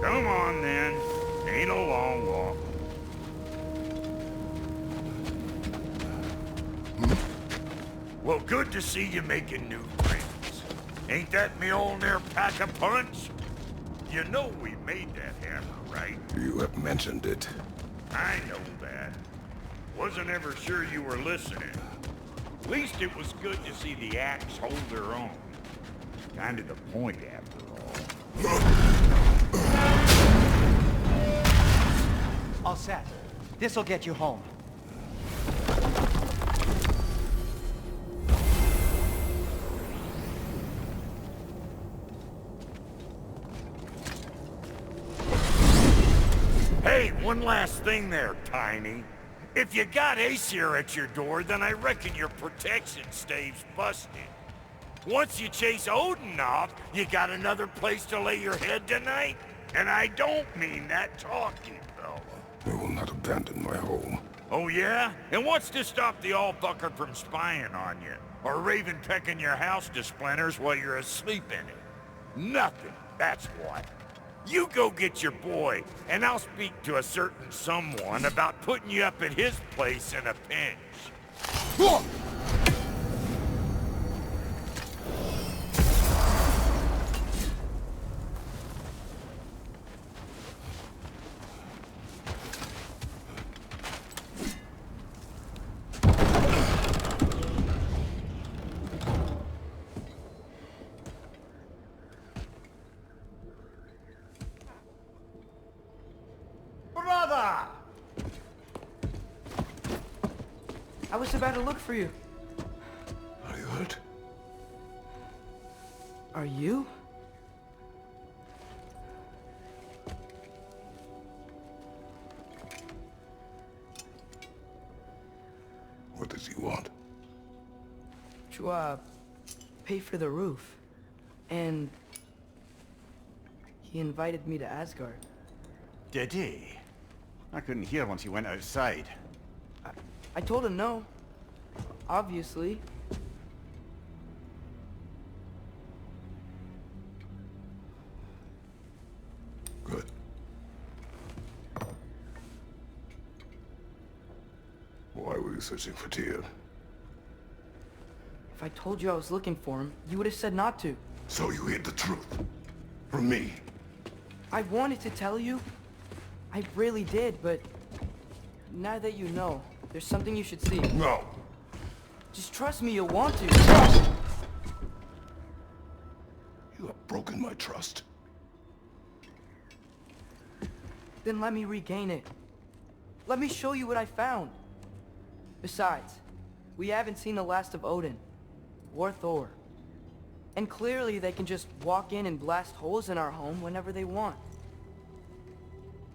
Come on, then. Ain't a long walk. Well, good to see you making new friends. Ain't that me Mjolnir pack a punch? You know we made that hammer, right? You have mentioned it. I know that. Wasn't ever sure you were listening. At least it was good to see the axe hold their own. Kind of the point, after all. All set. This'll get you home. Hey, one last thing there, Tiny. If you got Aesir at your door, then I reckon your protection stave's busted. Once you chase Odin off, you got another place to lay your head tonight? And I don't mean that talking, fella. I will not abandon my home. Oh yeah? And what's to stop the all-bucker from spying on you? Or Raven pecking your house to splinters while you're asleep in it? Nothing, that's what. You go get your boy, and I'll speak to a certain someone about putting you up at his place in a pinch. Brother! I was about to look for you. Are you hurt? Are you? What does he want? To, pay for the roof. And he invited me to Asgard. Did he? I couldn't hear once you went outside. I told him no. Obviously. Good. Why were you searching for Tyr? If I told you I was looking for him, you would have said not to. So you hid the truth. From me. I wanted to tell you. I really did, but now that you know, there's something you should see. No. Just trust me, you'll want to. You have broken my trust. Then let me regain it. Let me show you what I found. Besides, we haven't seen the last of Odin, or Thor. And clearly they can just walk in and blast holes in our home whenever they want.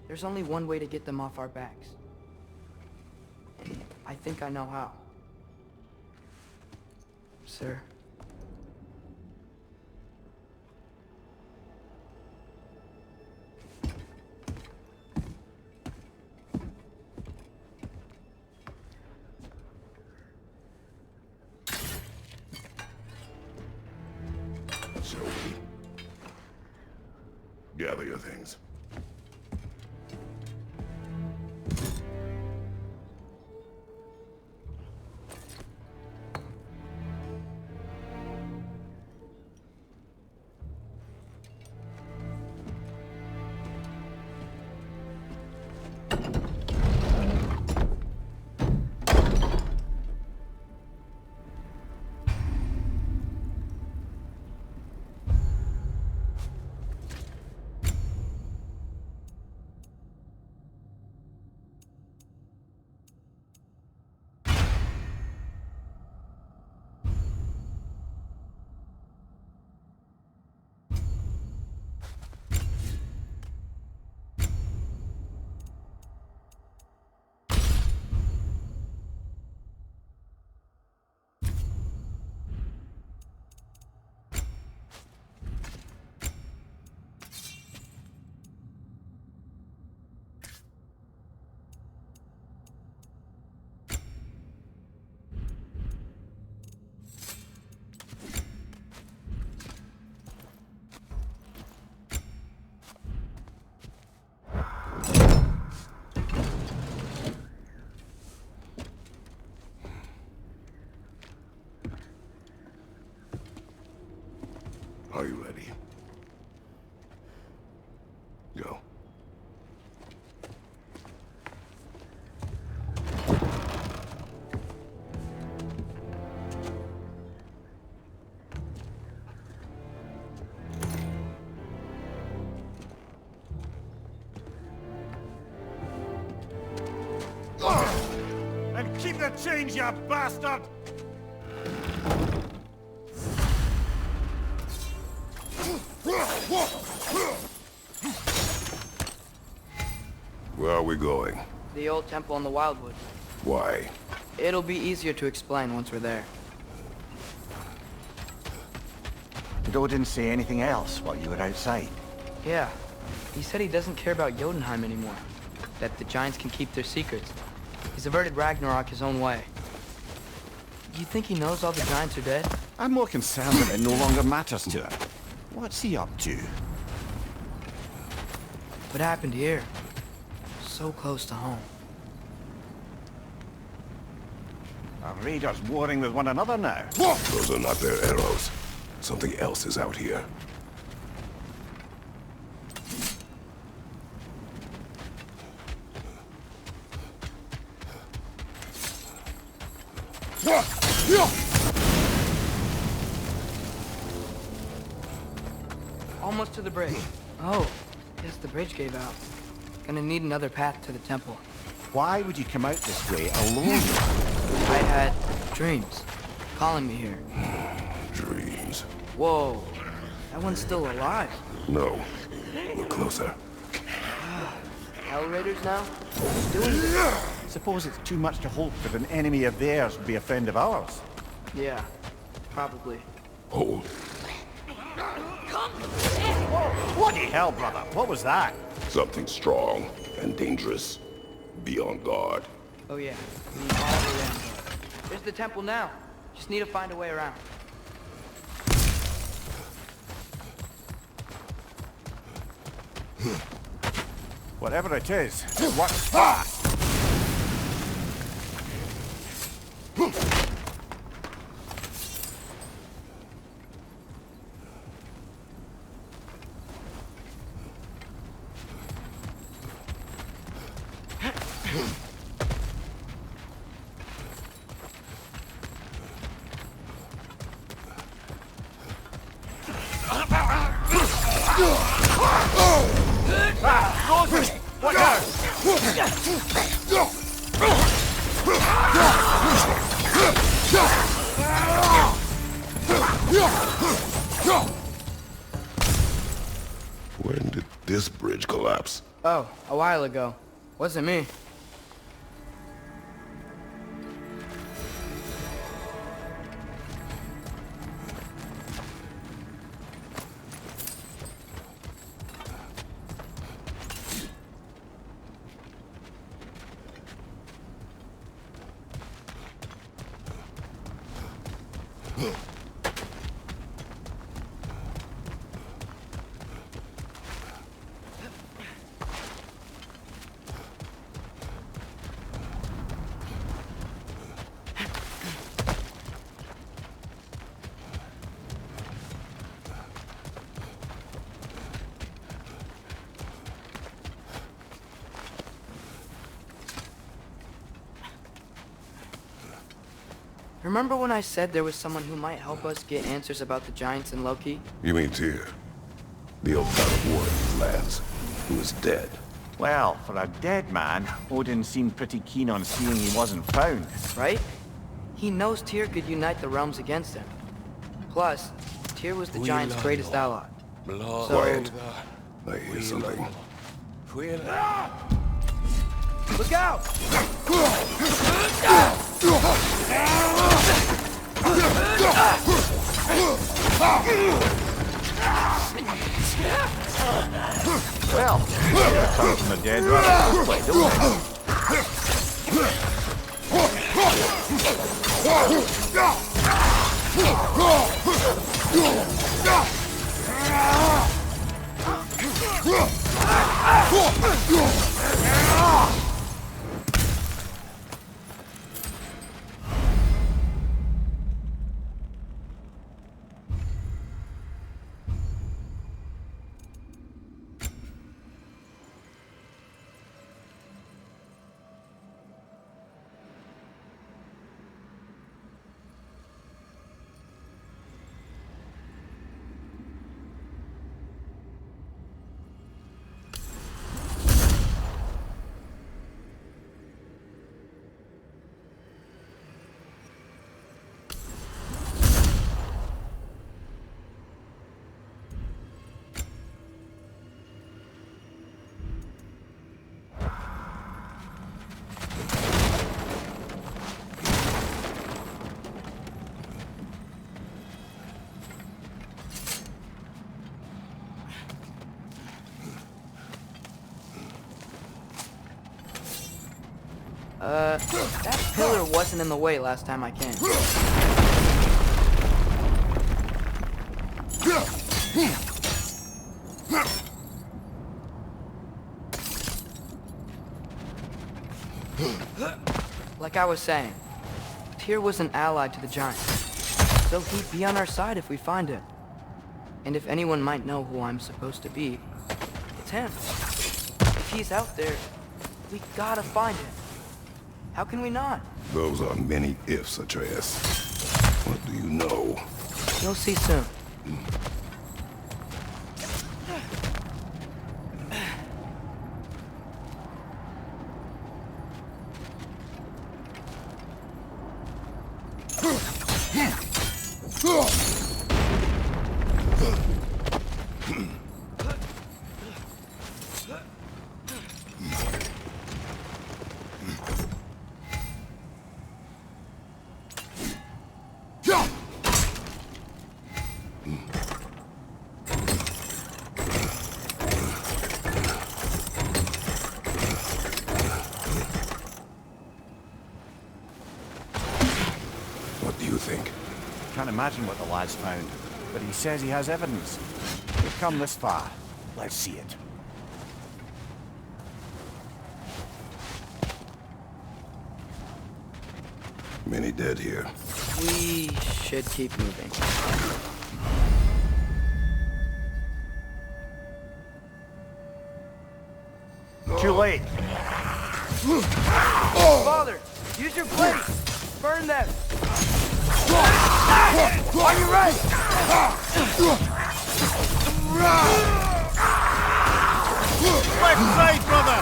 There's only one way to get them off our backs. And I think I know how. Sir. Sylvie. Gather your things. Break the chains, you bastard! Where are we going? The old temple in the Wildwood. Why? It'll be easier to explain once we're there. Did Odin say anything else while you were outside? Yeah. He said he doesn't care about Jotunheim anymore. That the giants can keep their secrets. He's averted Ragnarok his own way. You think he knows all the giants are dead? I'm more concerned that it no longer matters to him. What's he up to? What happened here? So close to home. Our raiders warring with one another now. Those are not their arrows. Something else is out here. Almost to the bridge. Oh, guess the bridge gave out. Gonna need another path to the temple. Why would you come out this way alone? I had dreams calling me here. Dreams. Whoa, that one's still alive. No. Look closer. Hell Raiders now? Who's doing this? Suppose it's too much to hope that an enemy of theirs would be a friend of ours. Yeah, probably. Hold. Bloody hell, brother. What was that? Something strong and dangerous. Be on guard. Oh yeah, we need all the way on board. There's the temple now. Just need to find a way around. Whatever it is, it works fast. What now? When did this bridge collapse? Oh, a while ago. Wasn't me. Remember when I said there was someone who might help us get answers about the giants and Loki? You mean Tyr? The old God of War in these lands, who is dead. Well, for a dead man, Odin seemed pretty keen on seeing he wasn't found. Right? He knows Tyr could unite the realms against him. Plus, Tyr was the giants' greatest ally. So, Quiet. I hear something. look out! Well, return from the dead rather quickly, don't That pillar wasn't in the way last time I came. Like I was saying, Tyr was an ally to the Giants, so he'd be on our side if we find him. And if anyone might know who I'm supposed to be, it's him. If he's out there, we gotta find him. How can we not? Those are many ifs, Atreus. What do you know? You'll see soon. What do you think? Can't imagine what the lad's found, but he says he has evidence. We've come this far. Let's see it. Many dead here. We should keep moving. Too late. Father, use your blades! Burn them! On your right! Left side, brother!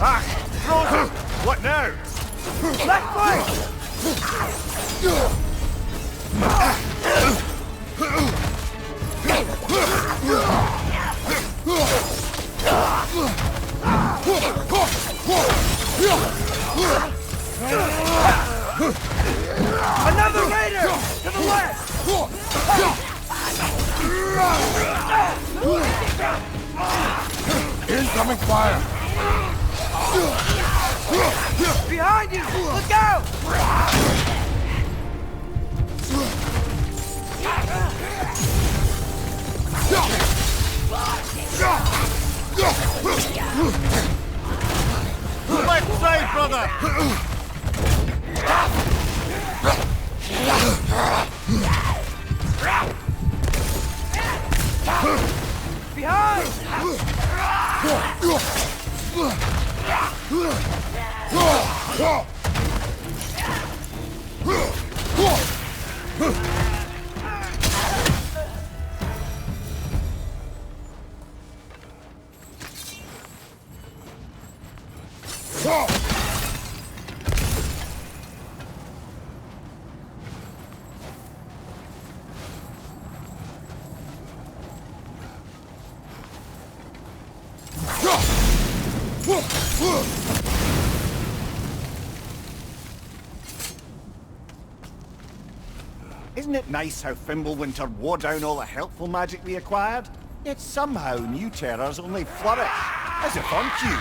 Ah! Frozen! What now? Left flank! Another raider! To the left! Incoming fire! Behind you! Look out! Left side, brother! Behind! Isn't it nice how Fimbulwinter wore down all the helpful magic we acquired? Yet somehow new terrors only flourish, as if on cue.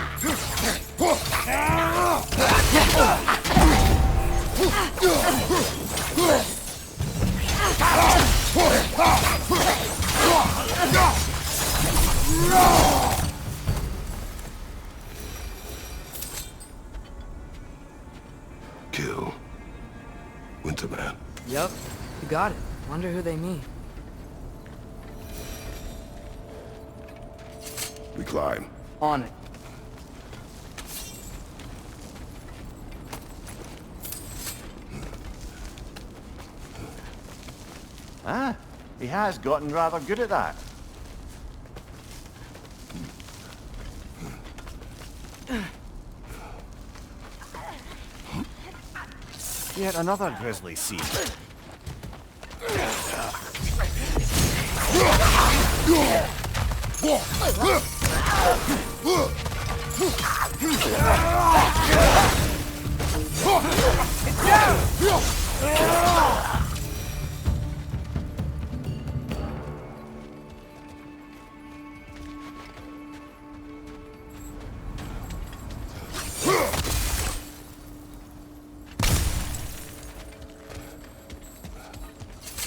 Kill. Winterman. Yup, you got it. Wonder who they mean. We climb. On it. Ah, he has gotten rather good at that. Yet another grisly scene. It's down!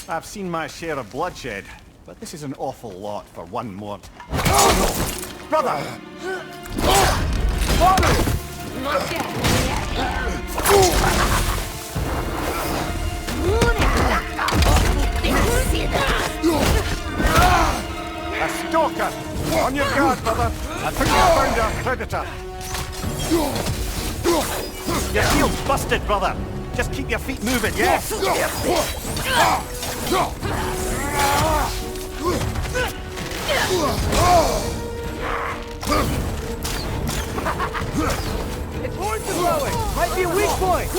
I've seen my share of bloodshed, but this is an awful lot for one more. Brother! A stalker! On your guard, brother! I think I found our predator! Your shield's busted, brother! Just keep your feet moving, yes? Its horns are blowing! Might be a weak point!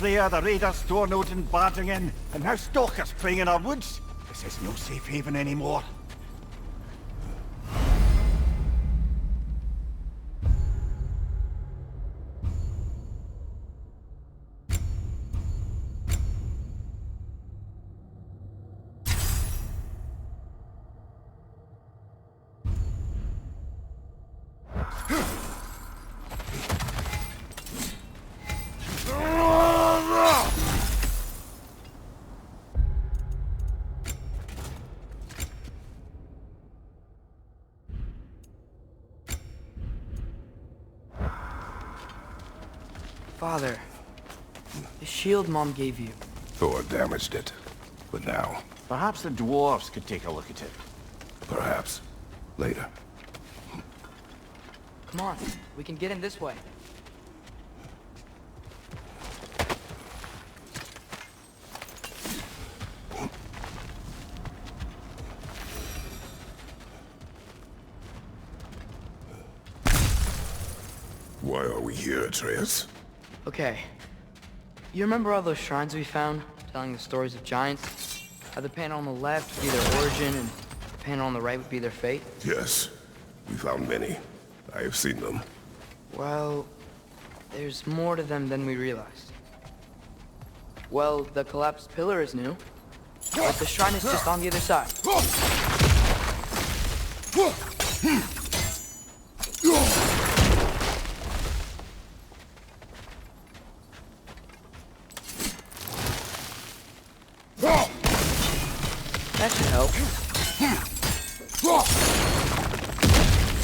Freya, the raiders, Thornode and barging in, and now stalkers preying in our woods. This is no safe haven anymore. Father, the shield Mom gave you. Thor damaged it. But now, Perhaps the dwarves could take a look at it. perhaps, later. Come on, we can get in this way. Why are we here, Atreus? Okay. You remember all those shrines we found, telling the stories of giants? How the panel on the left would be their origin, and the panel on the right would be their fate? Yes. We found many. I have seen them. Well, there's more to them than we realized. Well, the collapsed pillar is new, but the shrine is just on the other side. That should help.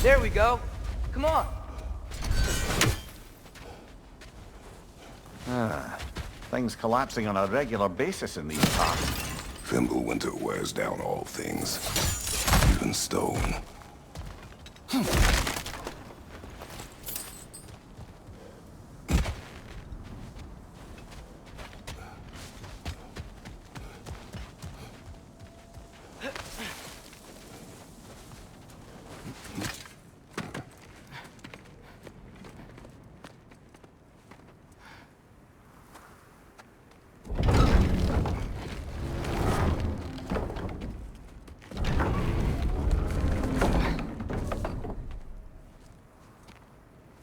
There we go. Come on. Things collapsing on a regular basis in these parts. Fimbulwinter wears down all things, even stone.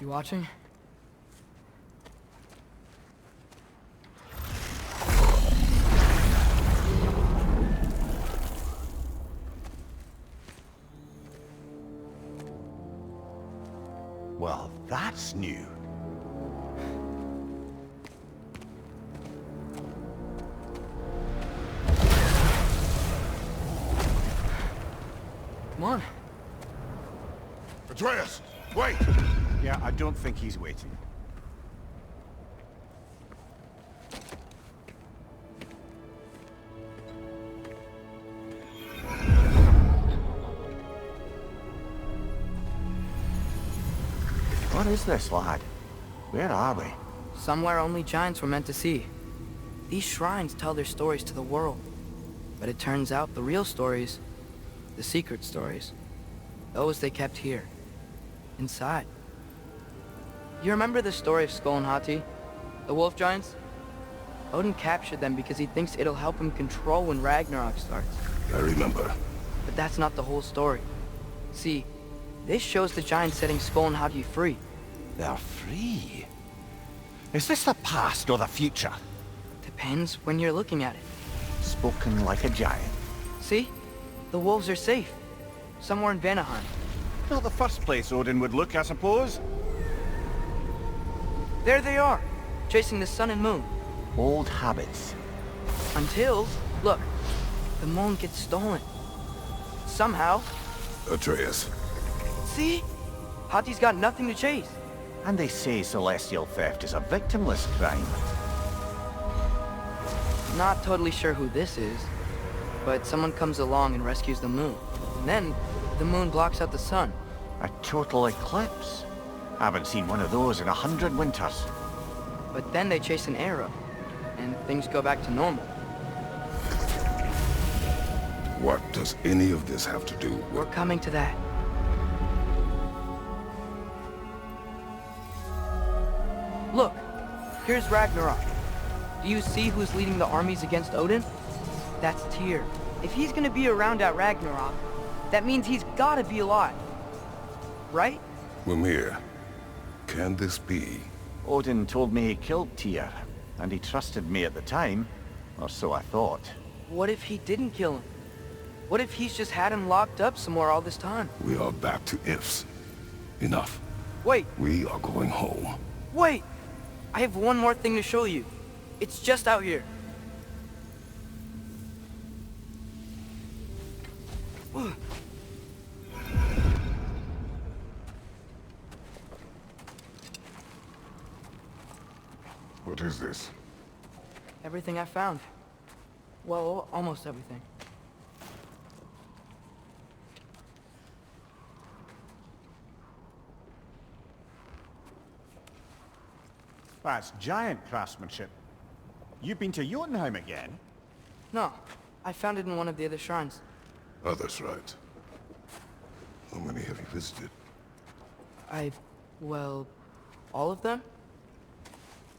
You watching? Well, that's new. Come on. Atreus, wait! Yeah, I don't think he's waiting. What is this, lad? Where are we? Somewhere only giants were meant to see. These shrines tell their stories to the world. But it turns out the real stories, the secret stories, those they kept here, inside. You remember the story of Skull and Hati, the wolf giants? Odin captured them because he thinks it'll help him control when Ragnarok starts. I remember. But that's not the whole story. See, this shows the giants setting Skull and Hati free. They're free. Is this the past or the future? Depends when you're looking at it. Spoken like a giant. See? The wolves are safe. Somewhere in Vanaheim. Not the first place Odin would look, I suppose. There they are, chasing the sun and moon. Old habits. Until, look, the moon gets stolen. Somehow. Atreus. See? Hati's got nothing to chase. And they say celestial theft is a victimless crime. Not totally sure who this is, but someone comes along and rescues the moon. And then, the moon blocks out the sun. A total eclipse. Haven't seen one of those in 100 winters. But then they chase an arrow, and things go back to normal. What does any of this have to do with... We're coming to that. Look, here's Ragnarok. Do you see who's leading the armies against Odin? That's Tyr. If he's gonna be around at Ragnarok, that means he's gotta be alive. Right? Mimir, can this be? Odin told me he killed Tyr, and he trusted me at the time, or so I thought. What if he didn't kill him? What if he's just had him locked up somewhere all this time? We are back to ifs. Enough. Wait, We are going home. wait! I have one more thing to show you. It's just out here. What is this? Everything I found. Well, almost everything. That's giant craftsmanship. You've been to Jotunheim again? No, I found it in one of the other shrines. Others, right? How many have you visited? Well, all of them?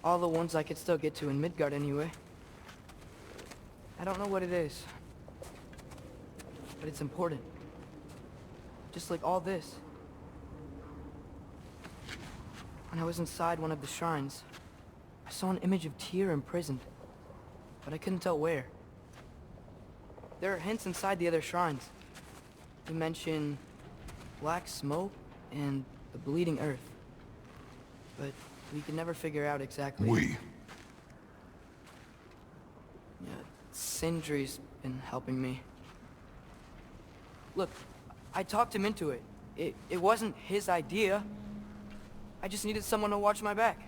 All the ones I could still get to in Midgard anyway. I don't know what it is, but it's important. Just like all this. When I was inside one of the shrines, I saw an image of Tyr imprisoned, but I couldn't tell where. There are hints inside the other shrines. You mention black smoke and the bleeding earth, but we could never figure out exactly. We. Yeah, Sindri's been helping me. Look, I talked him into it. It wasn't his idea. I just needed someone to watch my back.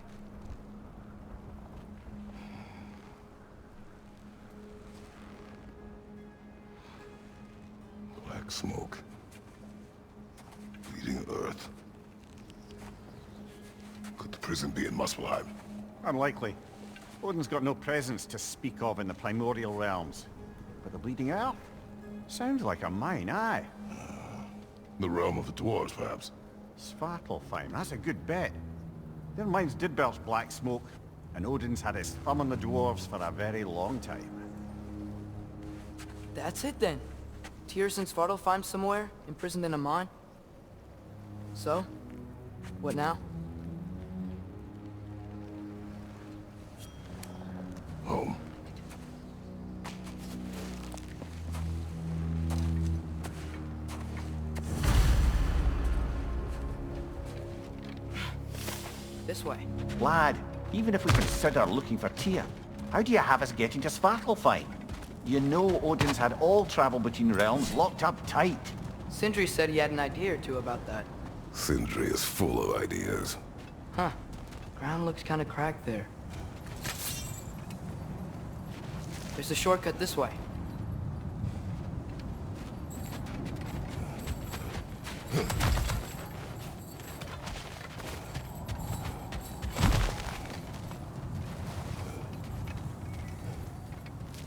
Black smoke. Bleeding earth. Could the prison be in Muspelheim? Unlikely. Odin's got no presence to speak of in the primordial realms. But the bleeding earth? Sounds like a mine, aye. The realm of the dwarves, perhaps? Svartalfheim, that's a good bet. Their mines did belch black smoke, and Odin's had his thumb on the dwarves for a very long time. That's it then. Tyr's in Svartalfheim somewhere, imprisoned in a mine. So, what now? This way. Lad, even if we consider looking for Tyr, how do you have us getting to Svartalfheim? You know Odin's had all travel between realms locked up tight. Sindri said he had an idea or two about that. Sindri is full of ideas. Huh. Ground looks kind of cracked there. There's a shortcut this way.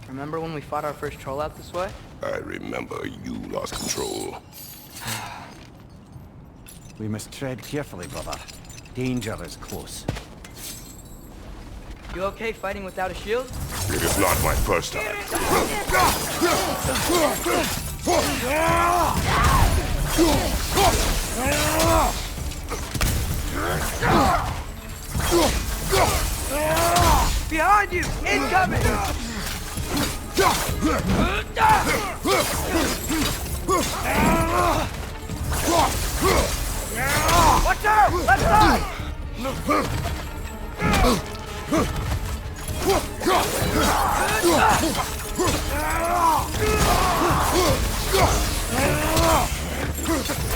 Remember when we fought our first troll out this way? I remember you lost control. We must tread carefully, brother. Danger is close. You okay fighting without a shield? It is not my first time. Behind you! Incoming! Watch out! Left side!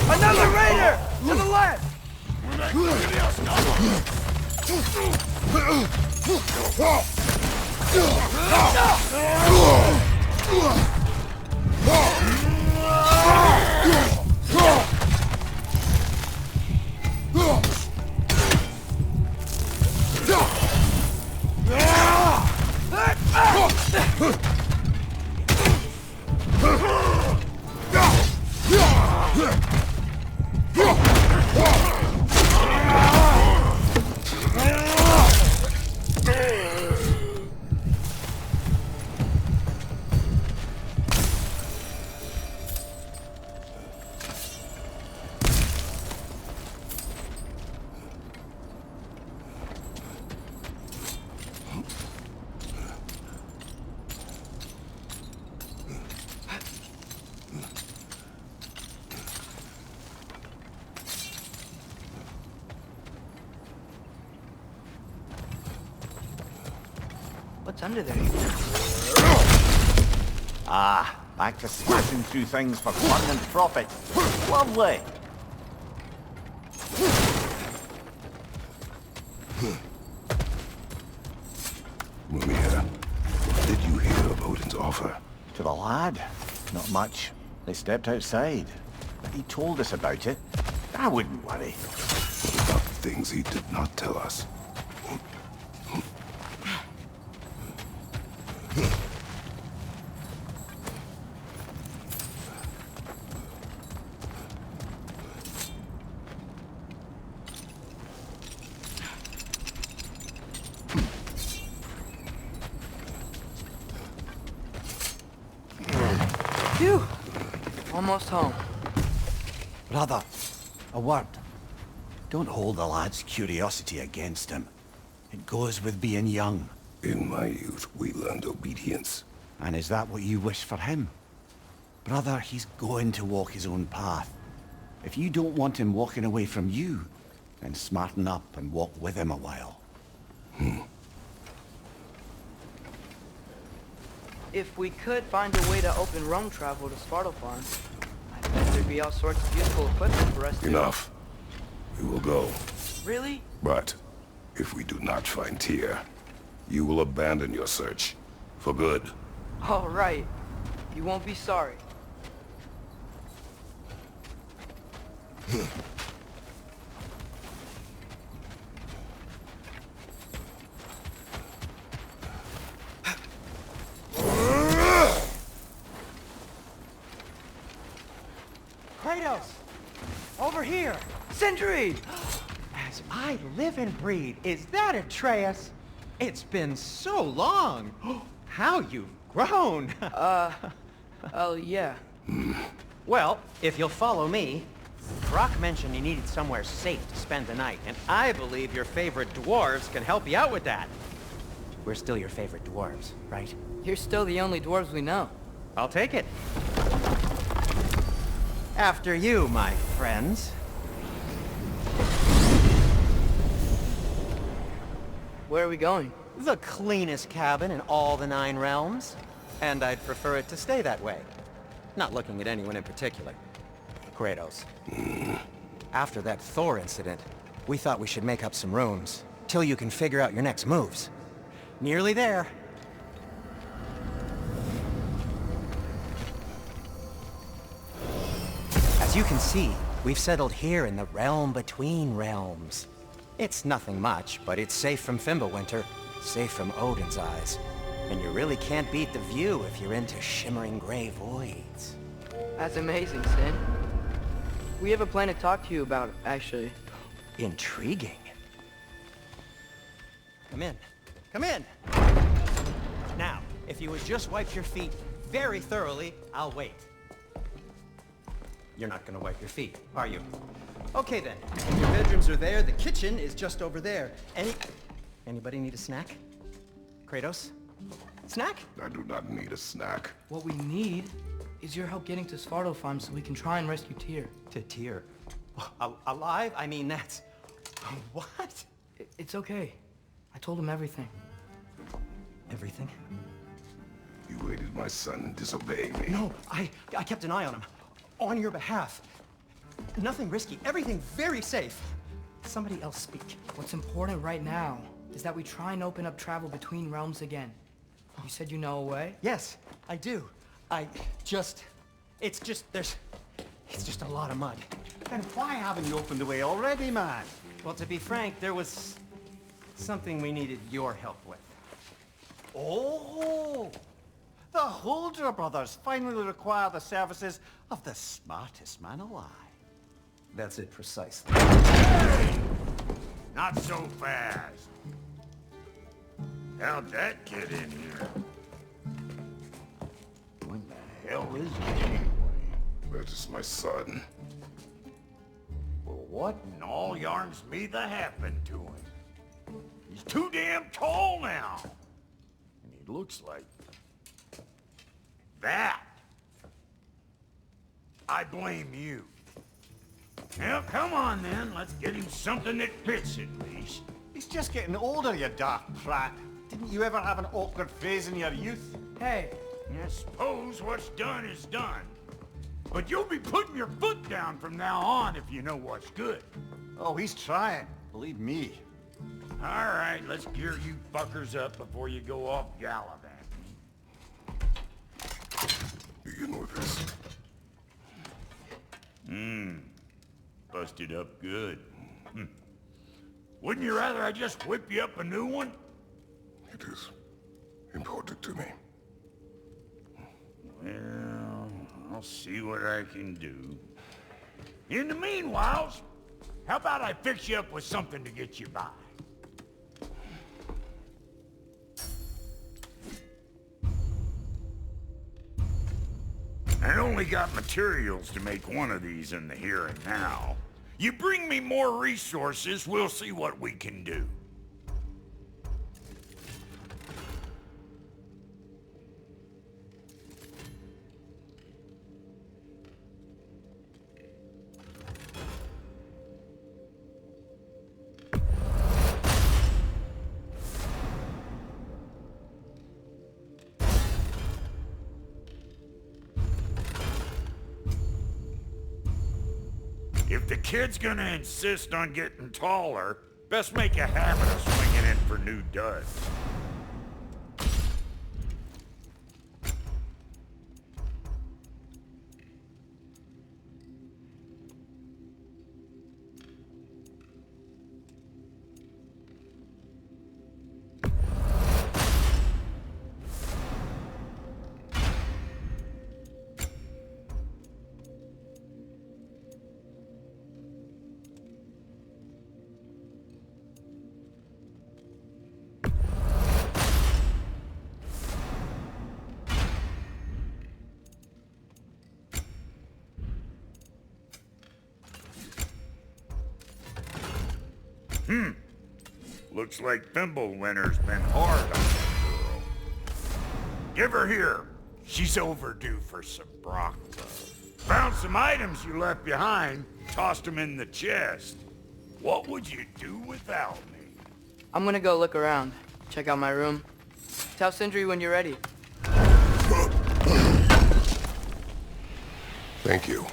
Another raider! To the left! What's under there? Ah, back to smashing through things for fun and profit. Lovely. Mumia, what did you hear of Odin's offer? To the lad? Not much. They stepped outside. But he told us about it. I wouldn't worry. What about the things he did not tell us? Phew! Almost home. Brother, a word. Don't hold the lad's curiosity against him. It goes with being young. In my youth, we learned obedience. And is that what you wish for him? Brother, he's going to walk his own path. If you don't want him walking away from you, then smarten up and walk with him a while. If we could find a way to open roam travel to Svartalfheim, I bet there'd be all sorts of useful equipment for us to... Enough. We will go. Really? But if we do not find Tyr, you will abandon your search. For good. All right. You won't be sorry. Kratos! Over here! Sindri! As I live and breathe, is that Atreus? It's been so long! How you've grown! Oh, yeah. Well, if you'll follow me, Brock mentioned you needed somewhere safe to spend the night, and I believe your favorite dwarves can help you out with that. We're still your favorite dwarves, right? You're still the only dwarves we know. I'll take it. After you, my friends. Where are we going? The cleanest cabin in all the 9 realms. And I'd prefer it to stay that way. Not looking at anyone in particular. Kratos. After that Thor incident, we thought we should make up some rooms, till you can figure out your next moves. Nearly there. As you can see, we've settled here in the realm between realms. It's nothing much, but it's safe from Fimbulwinter, safe from Odin's eyes. And you really can't beat the view if you're into shimmering gray voids. That's amazing, Sin. We have a plan to talk to you about, actually. Intriguing. Come in. Come in! Now, if you would just wipe your feet very thoroughly, I'll wait. You're not gonna wipe your feet, are you? Okay then. Your bedrooms are there, the kitchen is just over there. Anybody need a snack? Kratos? Snack? I do not need a snack. What we need is your help getting to Svartalfheim so we can try and rescue Tyr. To Tyr? Alive? I mean, that's... What? It's okay. I told him everything. Everything? You aided my son in disobeying me. No, I kept an eye on him. On your behalf. Nothing risky. Everything very safe. Somebody else speak. What's important right now is that we try and open up travel between realms again. You said you know a way? Yes, I do. It's just a lot of mud. Then why haven't you opened the way already, man? Well, to be frank, there was something we needed your help with. Oh! The Holder brothers finally require the services of the smartest man alive. That's it precisely. Hey! Not so fast. How'd that get in here? What the hell is it anyway? That is my son. Well, what in all yarns me that happened to him? He's too damn tall now. And he looks like... that. I blame you. Now, come on then. Let's get him something that fits at least. He's just getting older, you dark prat. Didn't you ever have an awkward phase in your youth? Hey, I suppose what's done is done. But you'll be putting your foot down from now on if you know what's good. Oh, he's trying. Believe me. All right, let's gear you fuckers up before you go off gallivanting. Do you know this? Busted up good. Wouldn't you rather I just whip you up a new one? It is important to me. Well, I'll see what I can do. In the meanwhile, how about I fix you up with something to get you by? I only got materials to make one of these in the here and now. You bring me more resources, we'll see what we can do. If the kid's gonna insist on getting taller, best make a habit of swinging in for new duds. Looks like Fimbulwinter's been hard on that girl. Give her here. She's overdue for some broccoli. Found some items you left behind, tossed them in the chest. What would you do without me? I'm gonna go look around. Check out my room. Tell Sindri when you're ready. Thank you.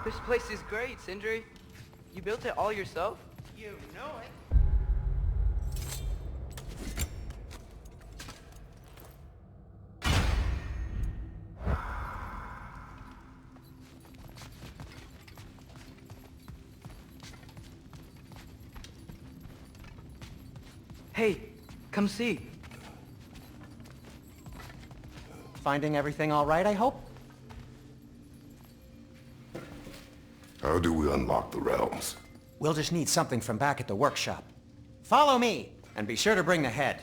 This place is great, Sindri. You built it all yourself? You know it. Hey, come see. Finding everything all right, I hope? How do we unlock the realms? We'll just need something from back at the workshop. Follow me, and be sure to bring the head.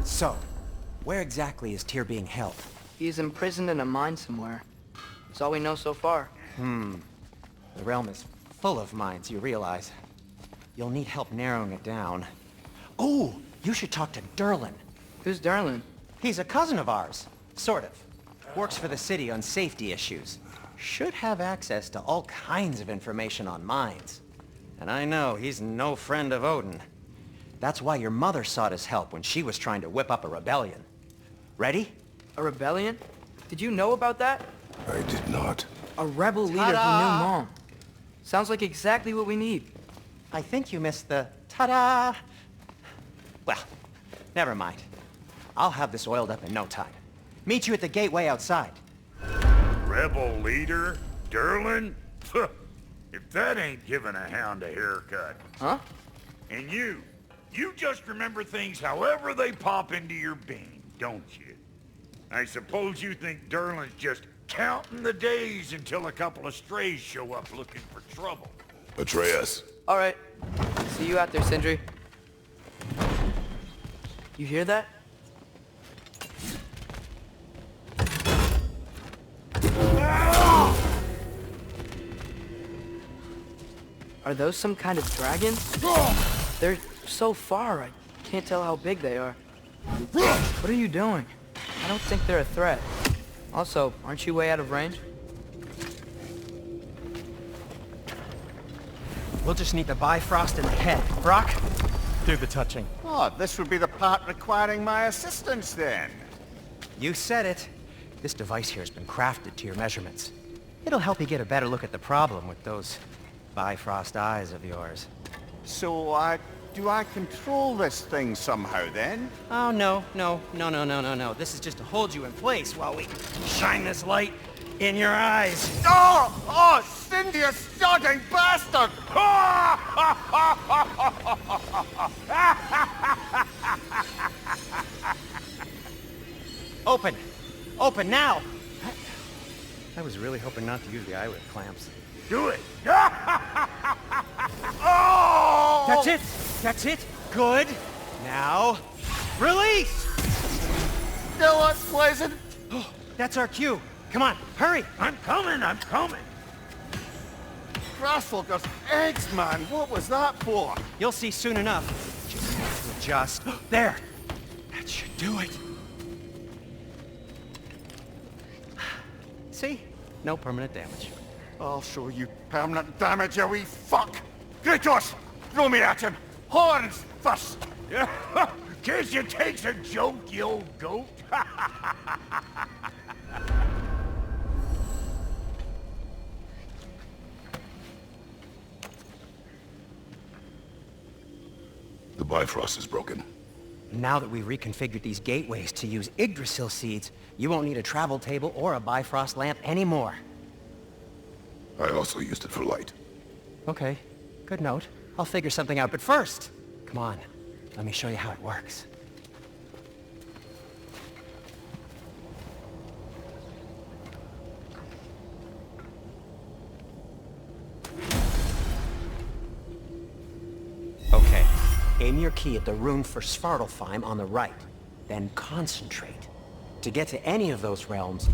So, where exactly is Tyr being held? He's imprisoned in a mine somewhere. That's all we know so far. The realm is full of mines, you realize. You'll need help narrowing it down. Oh, you should talk to Durlin. Who's Darlin? He's a cousin of ours, sort of. Works for the city on safety issues. Should have access to all kinds of information on mines. And I know he's no friend of Odin. That's why your mother sought his help when she was trying to whip up a rebellion. Ready? A rebellion? Did you know about that? I did not. A rebel leader who knew Mom. Sounds like exactly what we need. I think you missed the ta-da! Well, never mind. I'll have this oiled up in no time. Meet you at the gateway outside. Rebel leader? Durlin? If that ain't giving a hound a haircut. Huh? And you just remember things however they pop into your bean, don't you? I suppose you think Durlin's just counting the days until a couple of strays show up looking for trouble. Atreus. All right. See you out there, Sindri. You hear that? Are those some kind of dragons? They're so far, I can't tell how big they are. What are you doing? I don't think they're a threat. Also, aren't you way out of range? We'll just need the Bifrost in the head. Brock, do the touching. Oh, this would be the part requiring my assistance then. You said it. This device here has been crafted to your measurements. It'll help you get a better look at the problem with those Bifrost eyes of yours. So, do I control this thing somehow then? Oh, no. This is just to hold you in place while we shine this light in your eyes. Oh, Cindy, you sodding bastard! Open now! I was really hoping not to use the eyelid clamps. Do it! That's it! Good! Now, release! Still unpleasant. That's our cue. Come on, hurry! I'm coming! Grassfogger's eggs, man. What was that for? You'll see soon enough. Just have to adjust. There! That should do it. See? No permanent damage. I'll show you permanent damage, you wee fuck! Kratos! Throw me at him! Horns first! Case you takes a joke, you old goat. Bifrost is broken. Now that we've reconfigured these gateways to use Yggdrasil seeds, you won't need a travel table or a Bifrost lamp anymore. I also used it for light. Okay, good note. I'll figure something out, but first, come on, let me show you how it works. Okay, aim your key at the rune for Svartalfheim on the right, then concentrate. To get to any of those realms,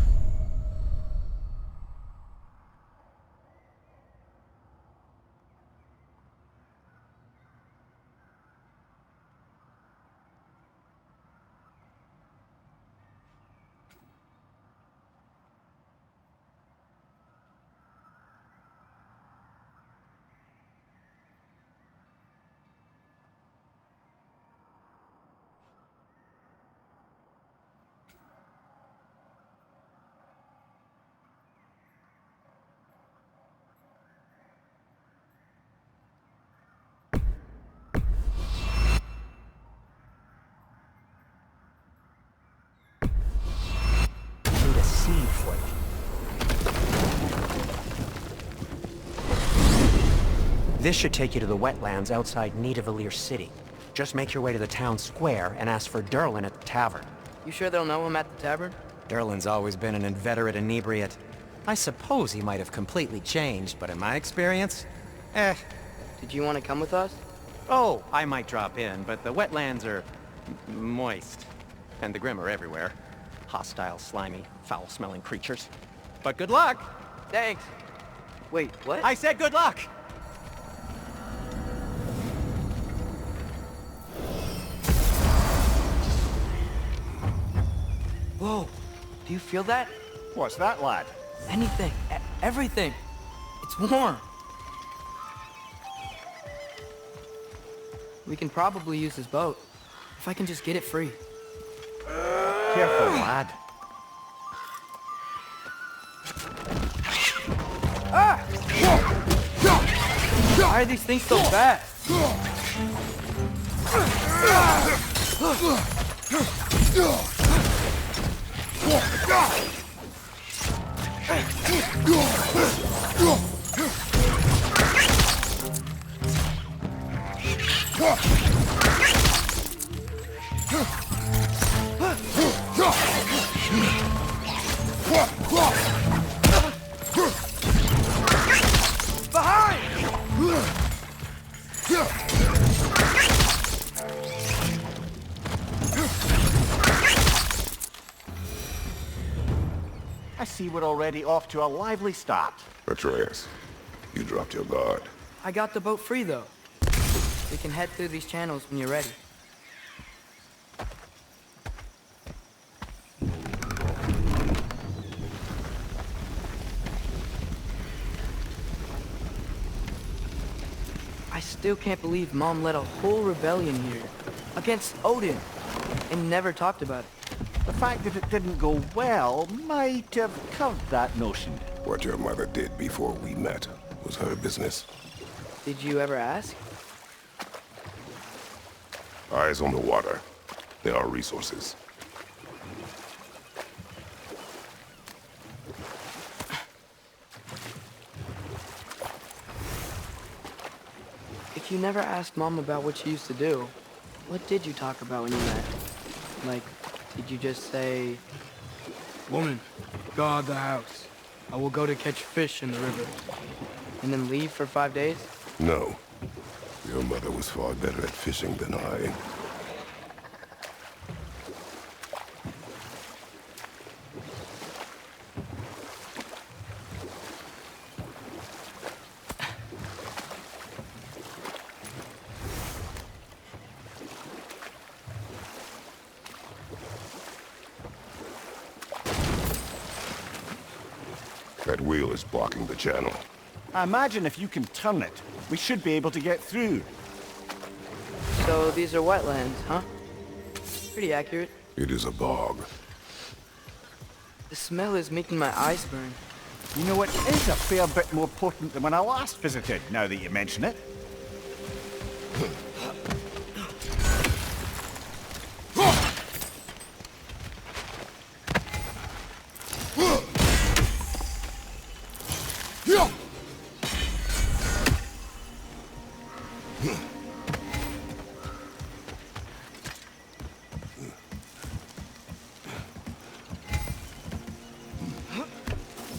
need a seed for you. This should take you to the wetlands outside Nidavellir City. Just make your way to the town square and ask for Durlin at the tavern. You sure they'll know him at the tavern? Durlin's always been an inveterate inebriate. I suppose he might have completely changed, but in my experience, Did you want to come with us? Oh, I might drop in, but the wetlands are moist. And the Grim are everywhere. Hostile, slimy, foul-smelling creatures. But good luck! Thanks. Wait, what? I said good luck! Whoa, do you feel that? What's that, lad? Anything, everything. It's warm. We can probably use this boat, if I can just get it free. Careful, lad. Ah! Why are these things so fast? I see we're already off to a lively start. Atreus, you dropped your guard. I got the boat free, though. We can head through these channels when you're ready. I still can't believe Mom led a whole rebellion here against Odin and never talked about it. The fact that it didn't go well might have covered that notion. What your mother did before we met was her business. Did you ever ask? Eyes on the water. There are resources. If you never asked Mom about what she used to do, what did you talk about when you met? Like, did you just say, "Woman, guard the house. I will go to catch fish in the river," and then leave for 5 days? No. Your mother was far better at fishing than I. That wheel is blocking the channel. I imagine if you can turn it, we should be able to get through. So these are wetlands, huh? Pretty accurate. It is a bog. The smell is making my eyes burn. You know, it is a fair bit more potent than when I last visited, now that you mention it.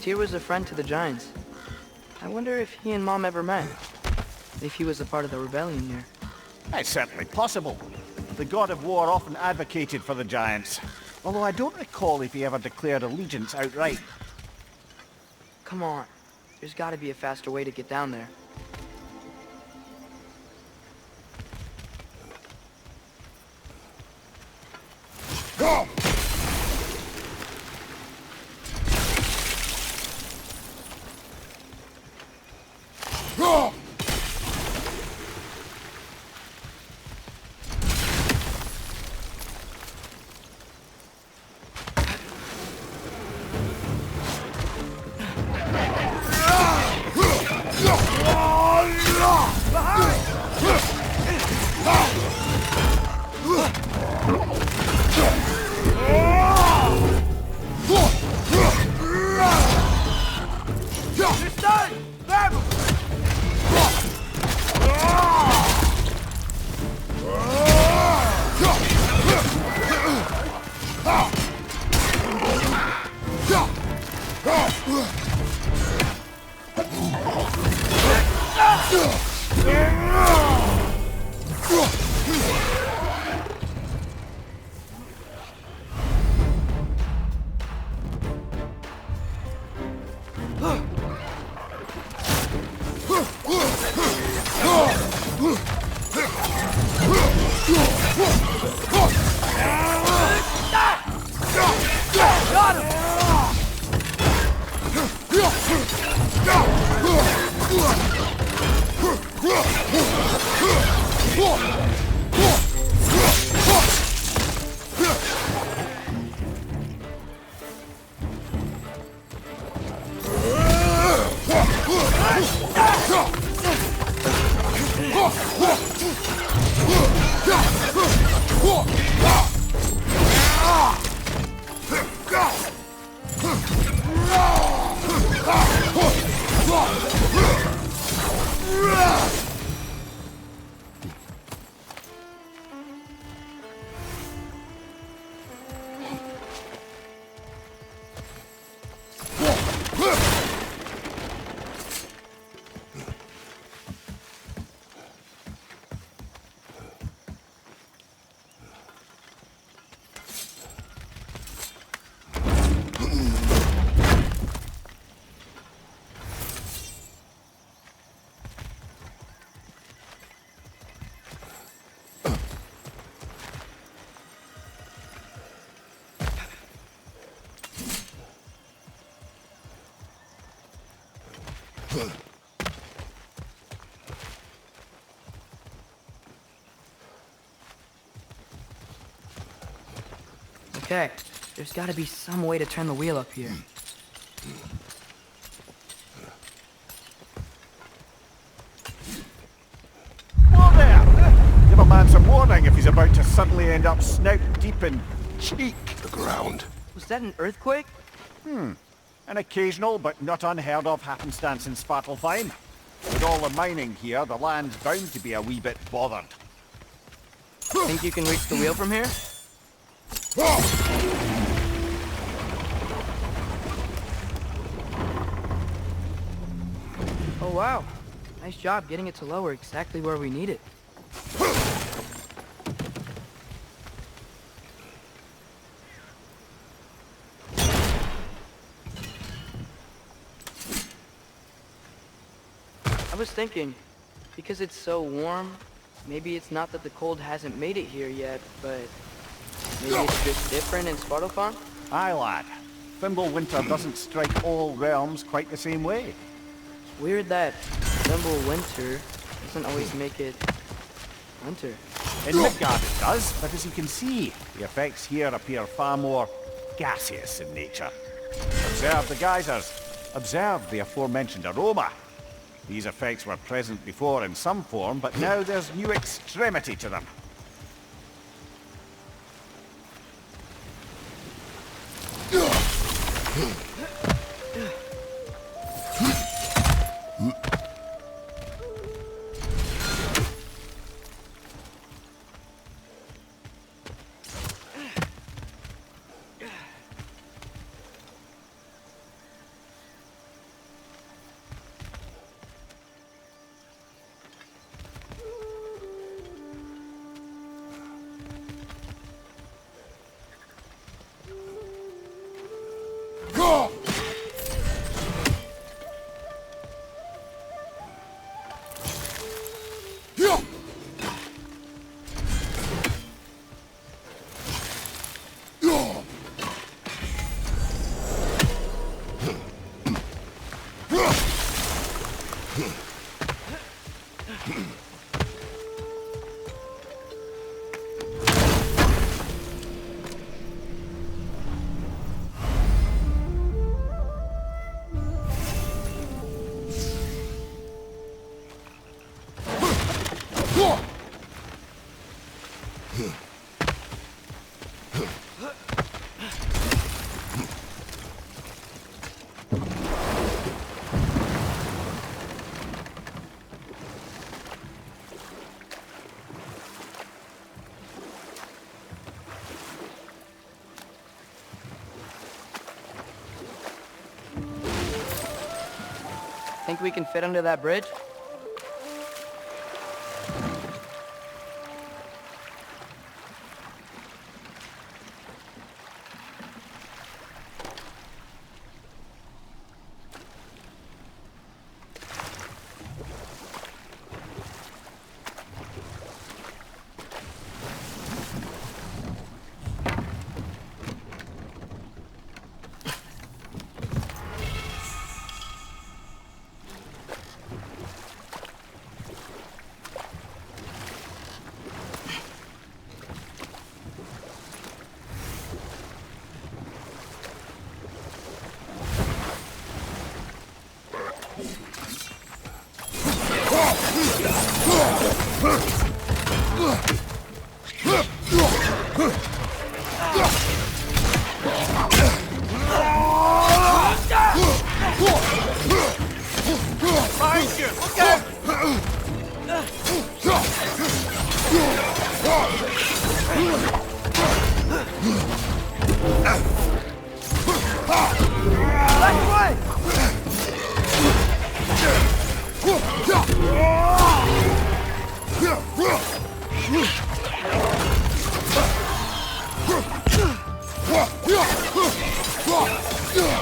Tyr was a friend to the Giants. I wonder if he and Mom ever met. If he was a part of the rebellion here. It's certainly possible. The God of War often advocated for the Giants. Although I don't recall if he ever declared allegiance outright. Come on. There's gotta be a faster way to get down there. Okay, there's gotta be some way to turn the wheel up here. Whoa there! Give a man some warning if he's about to suddenly end up snout deep in cheek. The ground. Was that an earthquake? An occasional but not unheard of happenstance in Svartalfheim. With all the mining here, the land's bound to be a wee bit bothered. Think you can reach the wheel from here? Oh wow, nice job getting it to lower exactly where we need it. I was thinking, because it's so warm, maybe it's not that the cold hasn't made it here yet, but maybe it's just different in Svartalfheim? Aye, lad. Winter doesn't strike all realms quite the same way. Weird that Winter doesn't always make it winter. In Midgard it does, but as you can see, the effects here appear far more gaseous in nature. Observe the geysers. Observe the aforementioned aroma. These effects were present before in some form, but now there's new extremity to them. Think we can fit under that bridge?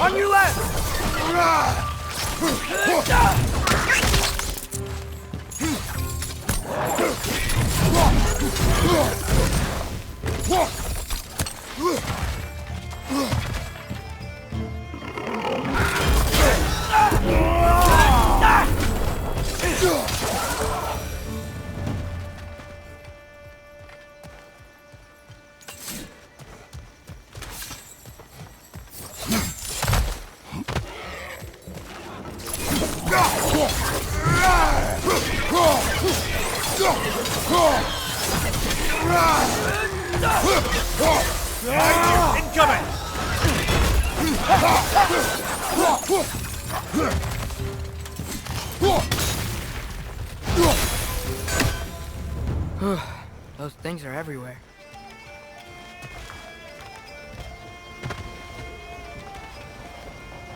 On your left! Incoming! Those things are everywhere.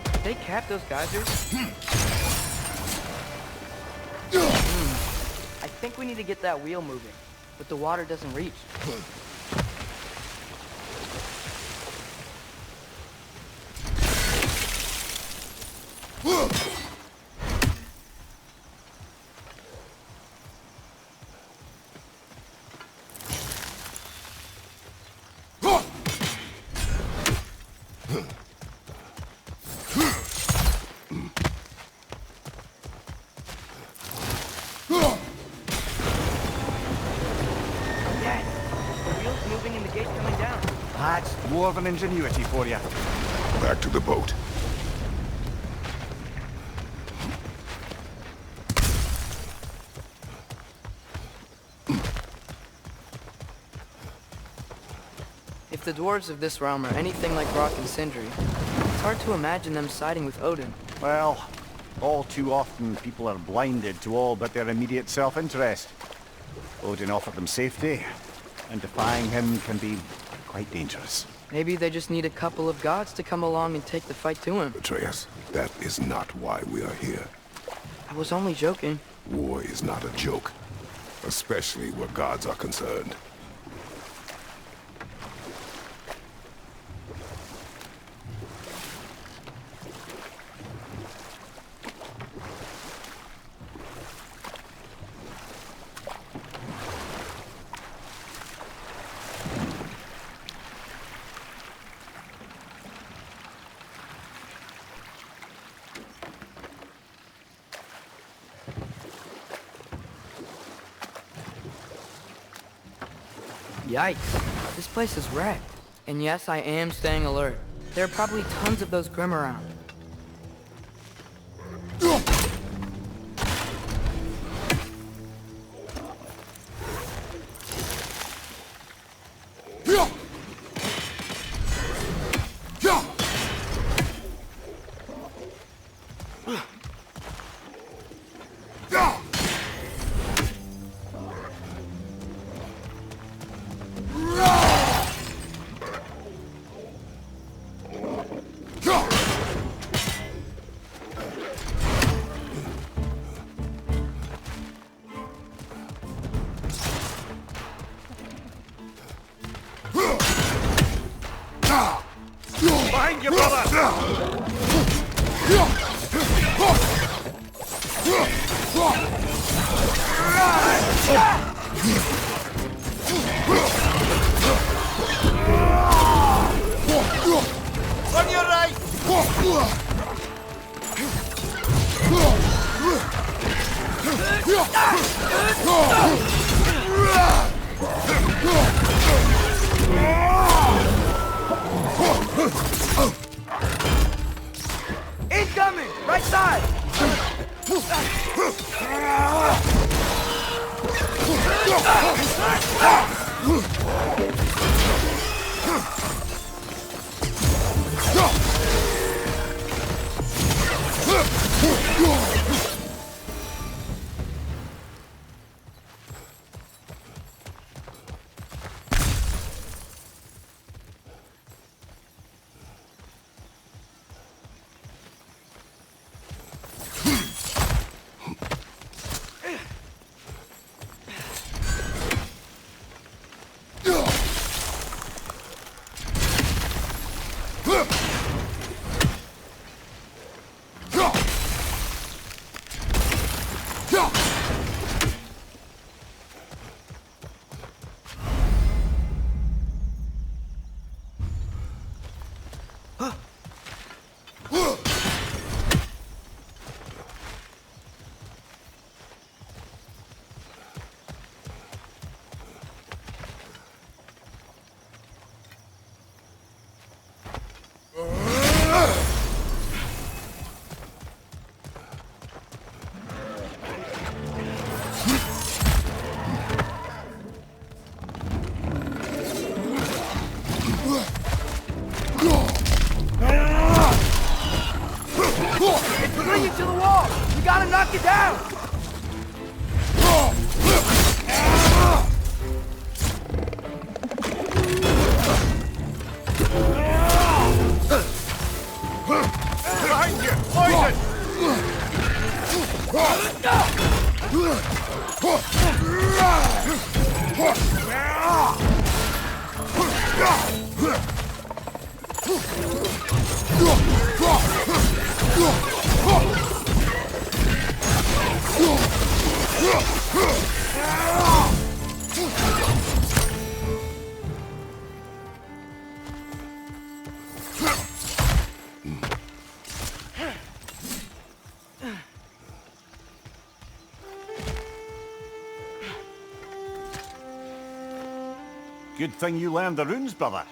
Did they cap those geysers? I think we need to get that wheel moving, but the water doesn't reach. That's dwarven ingenuity for you. Back to the boat. If the dwarves of this realm are anything like Rock and Sindri, it's hard to imagine them siding with Odin. Well, all too often people are blinded to all but their immediate self-interest. Odin offered them safety, and defying him can be quite dangerous. Maybe they just need a couple of gods to come along and take the fight to him. Atreus, that is not why we are here. I was only joking. War is not a joke, especially where gods are concerned. Yikes. This place is wrecked. And yes, I am staying alert. There are probably tons of those Grim around. Behind you, brother! On your right! Incoming! Right side! It's clinging to the wall! We gotta knock it down! Behind you! Poison! Good thing you learned the runes, brother.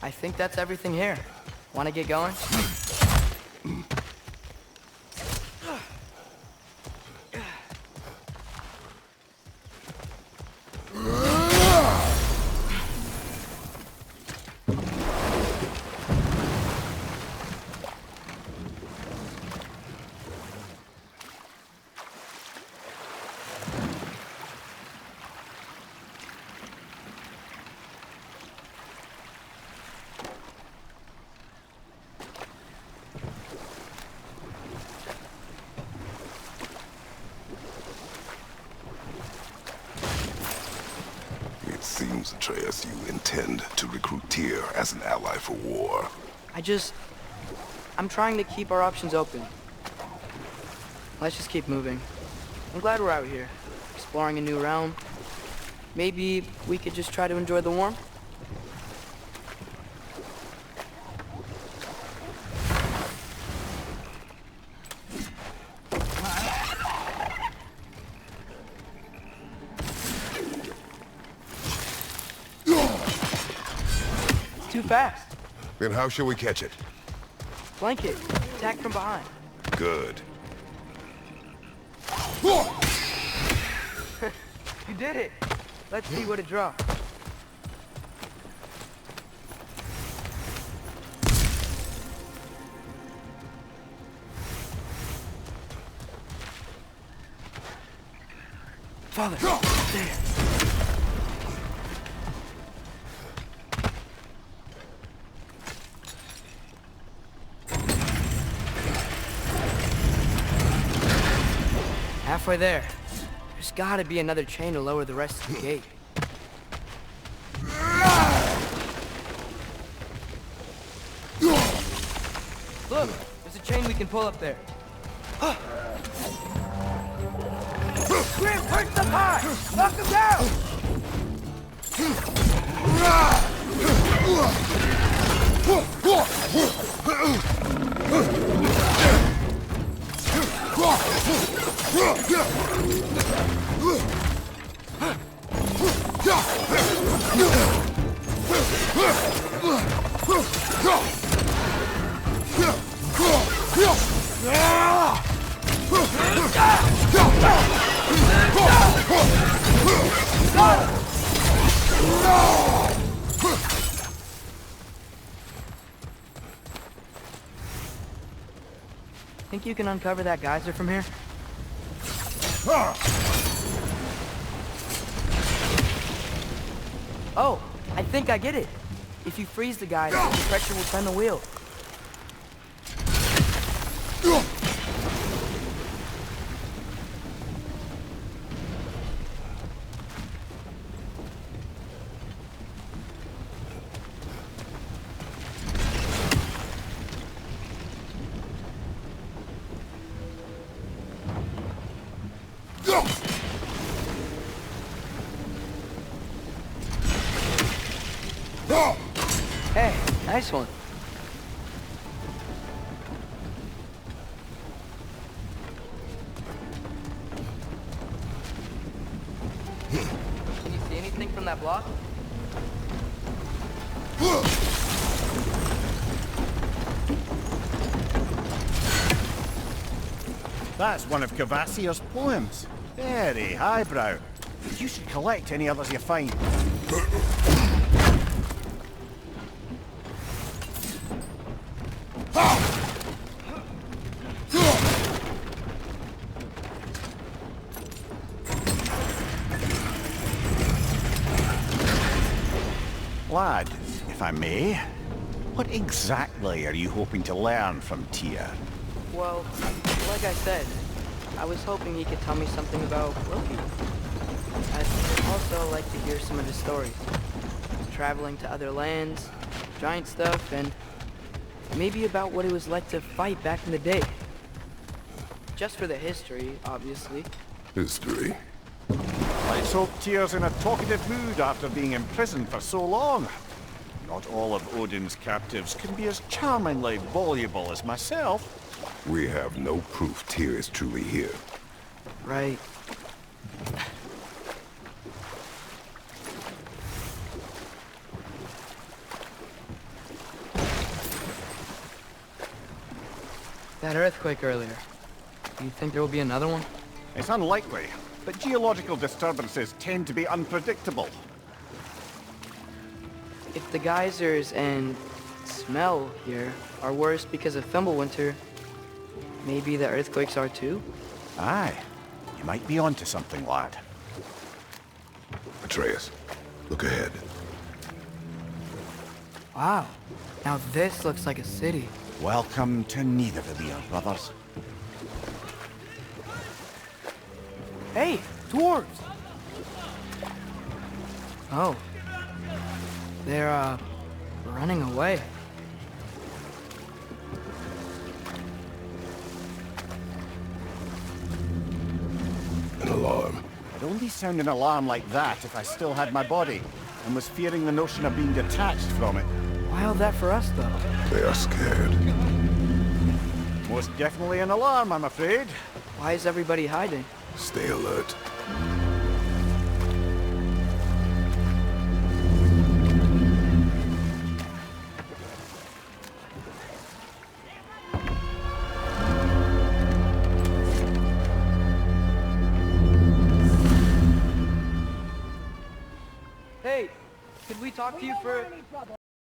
I think that's everything here. Want to get going? It seems, Atreus, you intend to recruit Tyr as an ally for war. I'm trying to keep our options open. Let's just keep moving. I'm glad we're out here, exploring a new realm. Maybe we could just try to enjoy the warmth? Too fast. Then how shall we catch it? Flank it. Attack from behind. Good. You did it. Let's see what it draws. Father, there. Halfway there. There's gotta be another chain to lower the rest of the gate. Look, there's a chain we can pull up there. Grim, punch the pie! Knock him down! Think you can uncover that geyser from here? Oh, I think I get it. If you freeze the geyser, the pressure will turn the wheel. Hey, nice one. Can you see anything from that block? That's one of Kvasir's poems. Very highbrow. You should collect any others you find. Lad, if I may, what exactly are you hoping to learn from Tyr? Well, like I said, I was hoping he could tell me something about Loki. I'd also like to hear some of his stories. Traveling to other lands, giant stuff, and maybe about what it was like to fight back in the day. just for the history, obviously. History. Let's hope Tyr's in a talkative mood after being imprisoned for so long. Not all of Odin's captives can be as charmingly voluble as myself. We have no proof Tyr is truly here. Right. That earthquake earlier. Do you think there will be another one? It's unlikely, but geological disturbances tend to be unpredictable. If the geysers and smell here are worse because of Fimbulwinter, maybe the earthquakes are too? Aye, you might be onto something, lad. Atreus, look ahead. Wow. Now this looks like a city. Welcome to Nidavellir, brothers. Hey, dwarves! Oh. They're, running away. An alarm. I'd only sound an alarm like that if I still had my body, and was fearing the notion of being detached from it. Why all that for us, though? They are scared. Most definitely an alarm, I'm afraid. Why is everybody hiding? Stay alert. Hey, could we talk to you for...